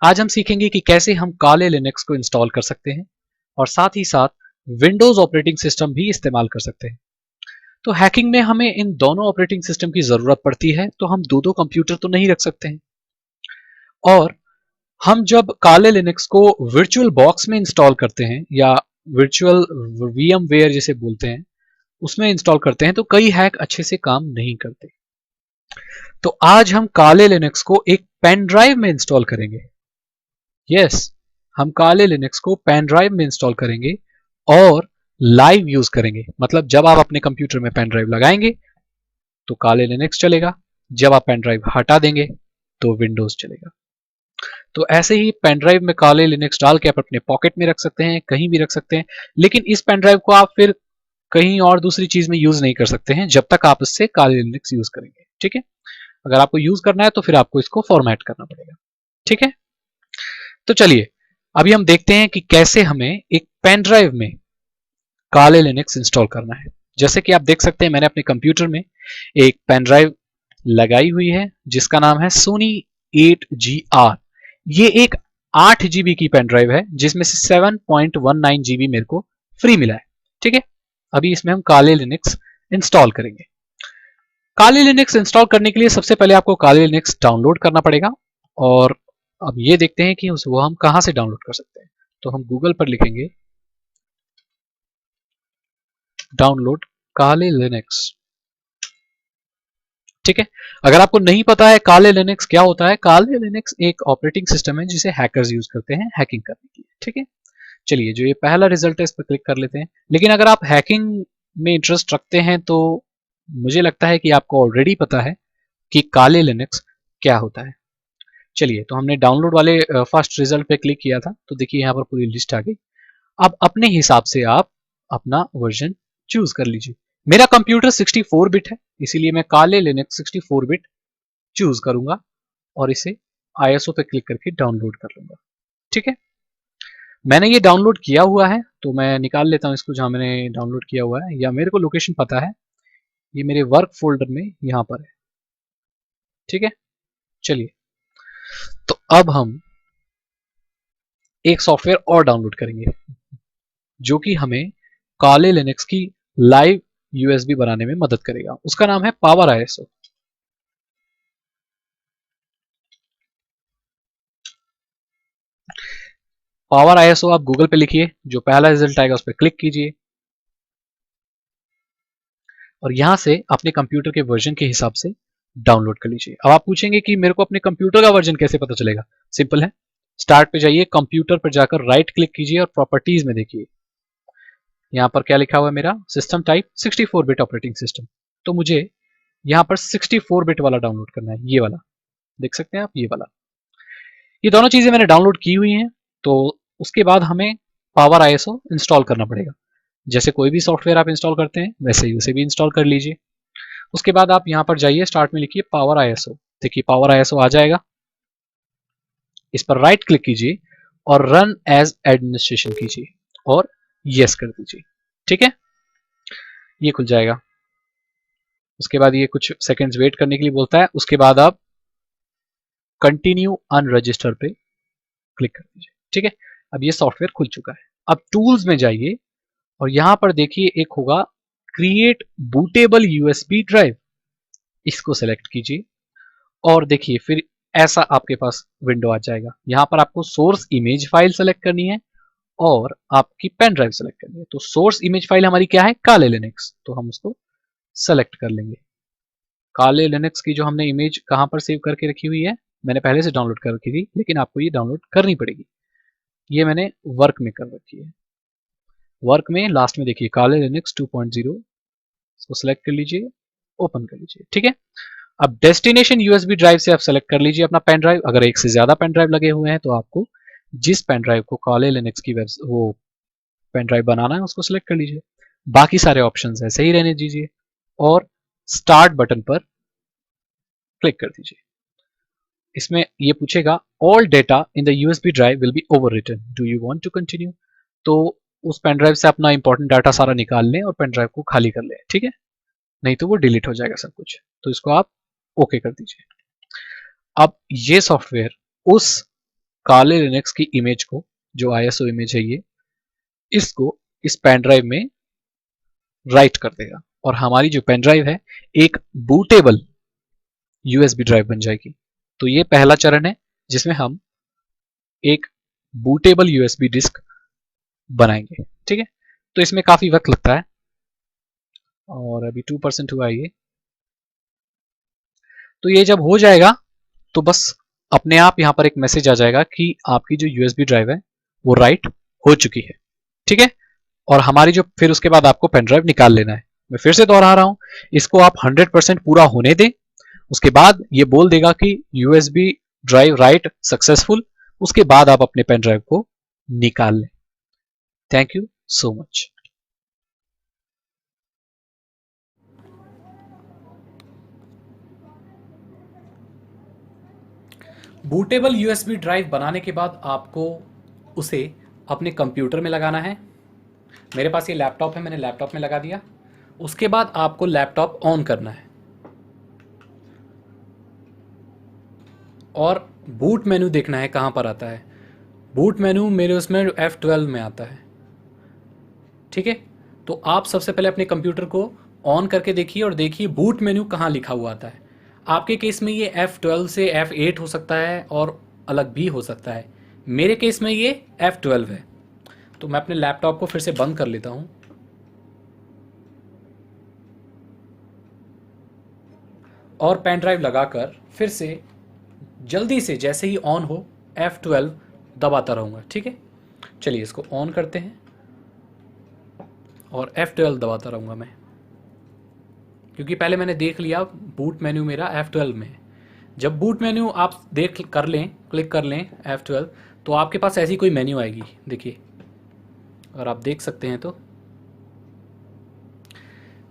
आज हम सीखेंगे कि कैसे हम काले लिनक्स को इंस्टॉल कर सकते हैं और साथ ही साथ विंडोज ऑपरेटिंग सिस्टम भी इस्तेमाल कर सकते हैं। तो हैकिंग में हमें इन दोनों ऑपरेटिंग सिस्टम की जरूरत पड़ती है, तो हम दो दो कंप्यूटर तो नहीं रख सकते हैं। और हम जब काले लिनक्स को वर्चुअल बॉक्स में इंस्टॉल करते हैं या वर्चुअल वीएम वेयर जिसे बोलते हैं उसमें इंस्टॉल करते हैं, तो कई हैक अच्छे से काम नहीं करते। तो आज हम काले लिनक्स को एक पेन ड्राइव में इंस्टॉल करेंगे। यस, हम काले लिनक्स को पेन ड्राइव में इंस्टॉल करेंगे और लाइव यूज करेंगे। मतलब जब आप अपने कंप्यूटर में पेन ड्राइव लगाएंगे तो काले लिनक्स चलेगा, जब आप पेन ड्राइव हटा देंगे तो विंडोज चलेगा। तो ऐसे ही पेन ड्राइव में काले लिनक्स डाल के आप अपने पॉकेट में रख सकते हैं, कहीं भी रख सकते हैं, लेकिन इस पेन ड्राइव को आप फिर कहीं और दूसरी चीज में यूज नहीं कर सकते हैं जब तक आप इससे काले लिनक्स यूज करेंगे। ठीक है, अगर आपको यूज करना है तो फिर आपको इसको फॉर्मेट करना पड़ेगा। ठीक है, तो चलिए अभी हम देखते हैं कि कैसे हमें एक पेन ड्राइव में काले लिनक्स इंस्टॉल करना है। जैसे कि आप देख सकते हैं मैंने अपने कंप्यूटर में एक पेन ड्राइव लगाई हुई है जिसका नाम है सोनी 8GR। ये एक 8 GB की पेन ड्राइव है जिसमें से 7.19 GB मेरे को फ्री मिला है। ठीक है, अभी इसमें हम काले लिनक्स इंस्टॉल करेंगे। काले लिनक्स इंस्टॉल करने के लिए सबसे पहले आपको काले लिनक्स डाउनलोड करना पड़ेगा। और अब ये देखते हैं कि वो हम कहां से डाउनलोड कर सकते हैं। तो हम गूगल पर लिखेंगे डाउनलोड काले लिनक्स। ठीक है, अगर आपको नहीं पता है काले लिनक्स क्या होता है, काले लिनक्स एक ऑपरेटिंग सिस्टम है जिसे हैकर्स यूज करते हैं हैकिंग करने के लिए। ठीक है, चलिए जो ये पहला रिजल्ट है इस पर क्लिक कर लेते हैं। लेकिन अगर आप हैकिंग में इंटरेस्ट रखते हैं तो मुझे लगता है कि आपको ऑलरेडी पता है कि काले लिनक्स क्या होता है। चलिए, तो हमने डाउनलोड वाले फर्स्ट रिजल्ट पे क्लिक किया था, तो देखिए यहाँ पर पूरी लिस्ट आ गई। अब अपने हिसाब से आप अपना वर्जन चूज कर लीजिए। मेरा कंप्यूटर 64 बिट है, इसीलिए मैं काले लिनक्स 64 बिट चूज करूंगा और इसे ISO पे क्लिक करके डाउनलोड कर लूंगा। ठीक है, मैंने ये डाउनलोड किया हुआ है तो मैं निकाल लेता हूँ इसको जहां मैंने डाउनलोड किया हुआ है, या मेरे को लोकेशन पता है, ये मेरे वर्क फोल्डर में यहां पर है। ठीक है, चलिए तो अब हम एक सॉफ्टवेयर और डाउनलोड करेंगे जो कि हमें काले लिनक्स की लाइव यूएसबी बनाने में मदद करेगा। उसका नाम है पावर ISO। पावर ISO आप गूगल पे लिखिए, जो पहला रिजल्ट आएगा उस पर क्लिक कीजिए और यहां से अपने कंप्यूटर के वर्जन के हिसाब से डाउनलोड कर लीजिए। अब आप पूछेंगे कि मेरे को अपने कंप्यूटर का वर्जन कैसे पता चलेगा। सिंपल है, स्टार्ट पे जाइए, कंप्यूटर पर जाकर राइट क्लिक कीजिए और प्रॉपर्टीज में देखिए यहाँ पर क्या लिखा हुआ है, मेरा system type 64 bit operating system. तो मुझे यहाँ पर 64 बिट वाला डाउनलोड करना है, ये वाला देख सकते हैं आप, ये वाला। ये दोनों चीजें मैंने डाउनलोड की हुई हैं। तो उसके बाद हमें पावर ISO इंस्टॉल करना पड़ेगा। जैसे कोई भी सॉफ्टवेयर आप इंस्टॉल करते हैं वैसे ही उसे भी इंस्टॉल कर लीजिए। उसके बाद आप यहाँ पर जाइए, स्टार्ट में लिखिए पावर ISO। देखिए पावर ISO आ जाएगा, इस पर राइट क्लिक कीजिए और रन एज एडमिनिस्ट्रेशन कीजिए और यस कर दीजिए। ठीक है, ये खुल जाएगा। उसके बाद ये कुछ सेकंड्स वेट करने के लिए बोलता है। उसके बाद आप कंटिन्यू अनरजिस्टर पे क्लिक कर दीजिए। ठीक है, अब ये सॉफ्टवेयर खुल चुका है। अब टूल्स में जाइए और यहां पर देखिए एक होगा क्रिएट बूटेबल यूएसबी ड्राइव, इसको सेलेक्ट कीजिए और देखिए फिर ऐसा आपके पास विंडो आ जाएगा। यहां पर आपको सोर्स इमेज फाइल सेलेक्ट करनी है और आपकी पेन ड्राइव सेलेक्ट करनी है। तो सोर्स इमेज फाइल हमारी क्या है, काले लिनक्स, तो हम उसको सेलेक्ट कर लेंगे। काले लिनक्स की जो हमने इमेज कहां पर सेव करके रखी हुई है, मैंने पहले से डाउनलोड कर रखी थी, लेकिन आपको ये डाउनलोड करनी पड़ेगी। ये मैंने वर्क में कर रखी है। वर्क में लास्ट में देखिए काले लिनक्स 2.0, इसको सेलेक्ट कर लीजिए, ओपन कर लीजिए। ठीक है, अब डेस्टिनेशन यूएसबी ड्राइव से आप सेलेक्ट कर लीजिए अपना पेन ड्राइव। अगर एक से ज्यादा पेन ड्राइव लगे हुए हैं तो आपको जिस पेन ड्राइव को काले लिनक्स की वो पेन ड्राइव बनाना है उसको सिलेक्ट कर लीजिए। बाकी सारे ऑप्शंस ऐसे ही रहने दीजिए और स्टार्ट बटन पर क्लिक कर दीजिए। इसमें ये पूछेगा all data in the USB drive will be overwritten, do you want to continue. तो उस पेन ड्राइव से अपना इंपॉर्टेंट डाटा सारा निकाल लें और पेन ड्राइव को खाली कर लें। ठीक है, नहीं तो वो डिलीट हो जाएगा सब कुछ। तो इसको आप ओके कर दीजिए। अब ये सॉफ्टवेयर उस काले लिनक्स की इमेज को, जो ISO इमेज है ये, इसको इस पेन ड्राइव में राइट कर देगा और हमारी जो पेन ड्राइव है एक बूटेबल USB ड्राइव बन जाएगी। तो ये पहला चरण है जिसमें हम एक बूटेबल USB डिस्क बनाएंगे। ठीक है, तो इसमें काफी वक्त लगता है और अभी 2% हुआ है ये। तो ये जब हो जाएगा तो बस अपने आप यहाँ पर एक मैसेज आ जाएगा कि आपकी जो USB ड्राइव है वो राइट हो चुकी है। ठीक है, और हमारी जो फिर उसके बाद आपको पेन ड्राइव निकाल लेना है। मैं फिर से दोहरा रहा हूं, इसको आप 100% पूरा होने दें, उसके बाद ये बोल देगा कि USB ड्राइव राइट सक्सेसफुल, उसके बाद आप अपने पेन ड्राइव को निकाल लें। Thank you so much. Bootable USB drive बनाने के बाद आपको उसे अपने कंप्यूटर में लगाना है। मेरे पास ये लैपटॉप है, मैंने लैपटॉप में लगा दिया। उसके बाद आपको लैपटॉप ऑन करना है और बूट मेनू देखना है कहाँ पर आता है। बूट मेनू मेरे उसमें F12 में आता है। ठीक है, तो आप सबसे पहले अपने कंप्यूटर को ऑन करके देखिए और देखिए बूट मेनू कहाँ लिखा हुआ आता है। आपके केस में ये F12 से F8 हो सकता है और अलग भी हो सकता है। मेरे केस में ये F12 है। तो मैं अपने लैपटॉप को फिर से बंद कर लेता हूँ और पेन ड्राइव लगाकर फिर से जल्दी से जैसे ही ऑन हो F12 दबाता रहूँगा। ठीक है, चलिए इसको ऑन करते हैं और F12 दबाता रहूँगा मैं, क्योंकि पहले मैंने देख लिया बूट मेन्यू मेरा F12 में है। जब बूट मेन्यू आप देख कर लें, क्लिक कर लें F12, तो आपके पास ऐसी कोई मेन्यू आएगी। देखिए, अगर आप देख सकते हैं तो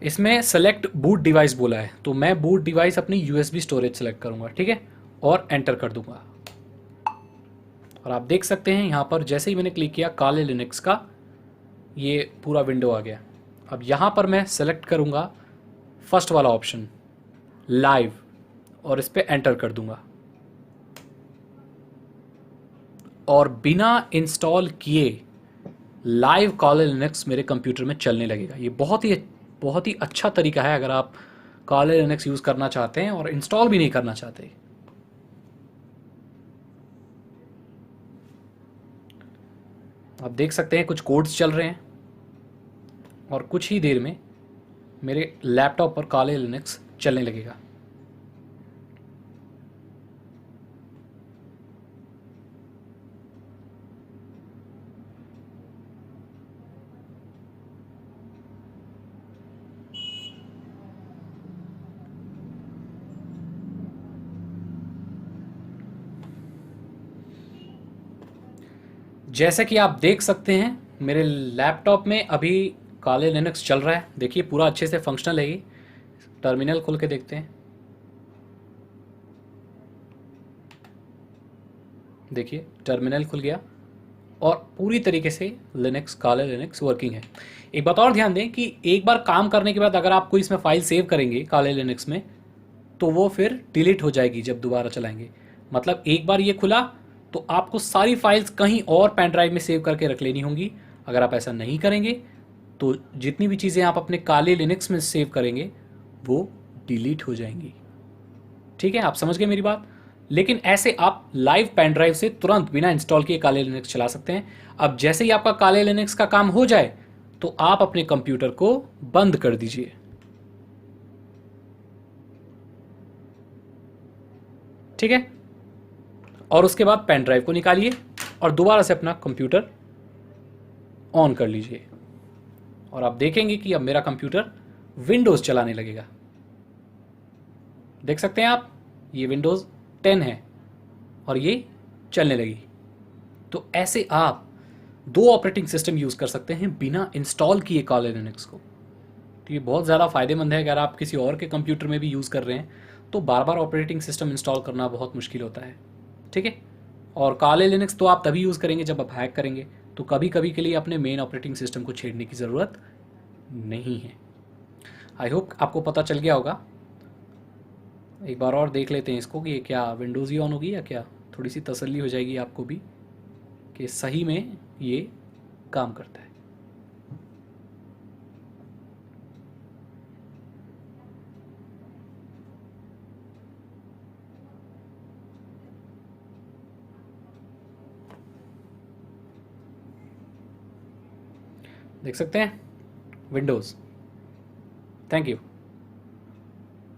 इसमें सेलेक्ट बूट डिवाइस बोला है, तो मैं बूट डिवाइस अपनी USB स्टोरेज सेलेक्ट करूँगा। ठीक है, और एंटर कर दूंगा और आप देख सकते हैं यहाँ पर जैसे ही मैंने क्लिक किया काले लिनक्स का ये पूरा विंडो आ गया। अब यहाँ पर मैं सेलेक्ट करूँगा फर्स्ट वाला ऑप्शन लाइव और इस पर एंटर कर दूंगा और बिना इंस्टॉल किए लाइव काले लिनक्स मेरे कंप्यूटर में चलने लगेगा। ये बहुत ही अच्छा तरीका है अगर आप काले लिनक्स यूज़ करना चाहते हैं और इंस्टॉल भी नहीं करना चाहते। आप देख सकते हैं कुछ कोड्स चल रहे हैं और कुछ ही देर में मेरे लैपटॉप पर काले लिनक्स चलने लगेगा। जैसे कि आप देख सकते हैं मेरे लैपटॉप में अभी काले लिनक्स चल रहा है। देखिए पूरा अच्छे से फंक्शनल है। टर्मिनल खोल के देखते हैं। देखिए टर्मिनल खुल गया और पूरी तरीके से लिनक्स काले लिनक्स वर्किंग है। एक बात और ध्यान दें कि एक बार काम करने के बाद अगर आप कोई इसमें फाइल सेव करेंगे काले लिनक्स में तो वो फिर डिलीट हो जाएगी जब दोबारा चलाएंगे। मतलब एक बार ये खुला तो आपको सारी फाइल्स कहीं और पेन ड्राइव में सेव करके रख लेनी होंगी। अगर आप ऐसा नहीं करेंगे तो जितनी भी चीज़ें आप अपने काले लिनक्स में सेव करेंगे वो डिलीट हो जाएंगी। ठीक है, आप समझ गए मेरी बात। लेकिन ऐसे आप लाइव पेन ड्राइव से तुरंत बिना इंस्टॉल किए काले लिनक्स चला सकते हैं। अब जैसे ही आपका काले लिनक्स का काम हो जाए तो आप अपने कंप्यूटर को बंद कर दीजिए। ठीक है, और उसके बाद पेन ड्राइव को निकालिए और दोबारा से अपना कंप्यूटर ऑन कर लीजिए और आप देखेंगे कि अब मेरा कंप्यूटर विंडोज़ चलाने लगेगा। देख सकते हैं आप, ये विंडोज़ 10 है और ये चलने लगी। तो ऐसे आप 2 ऑपरेटिंग सिस्टम यूज़ कर सकते हैं बिना इंस्टॉल किए काले लिनक्स को। तो ये बहुत ज़्यादा फ़ायदेमंद है। अगर आप किसी और के कंप्यूटर में भी यूज़ कर रहे हैं तो बार बार ऑपरेटिंग सिस्टम इंस्टॉल करना बहुत मुश्किल होता है। ठीक है, और काले लिनक्स तो आप तभी यूज़ करेंगे जब आप हैक करेंगे, तो कभी कभी के लिए अपने मेन ऑपरेटिंग सिस्टम को छेड़ने की ज़रूरत नहीं है। आई होप आपको पता चल गया होगा। एक बार और देख लेते हैं इसको कि ये क्या विंडोज़ ही ऑन होगी या क्या। थोड़ी सी तसल्ली हो जाएगी आपको भी कि सही में ये काम करता है। देख सकते हैं विंडोज़। Thank you.